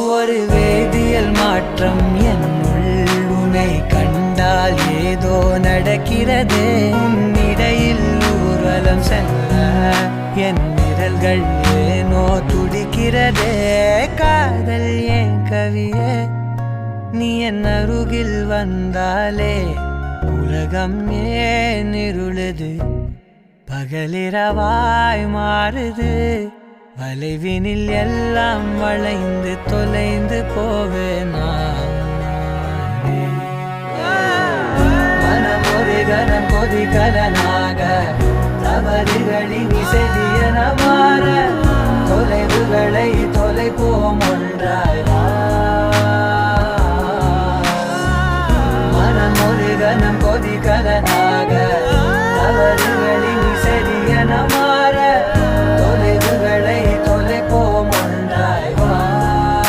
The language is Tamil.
ஒரு வேதியியல் மாற்றம் என்னுள் உன்னை கண்டால் ஏதோ நடக்கிறது. இடையில் ஊர்வலம் செல்ல என் விரல்கள் ஏனோ துடிக்கிறதே. காதல் ஏன் கவியே, நீ என் அருகில் வந்தாலே உலகம் ஏன் இருளுது, பகலிரவாய் மாறுது. வளைவினில் எல்லாம் வளைந்து தொலைந்து போவேனா. மனம் ஒரு கணம் கொதிகலனாக தவறுகளின் இசையன மாற தொலைவுகளை தொலைப்போம் ஒன்றாய்.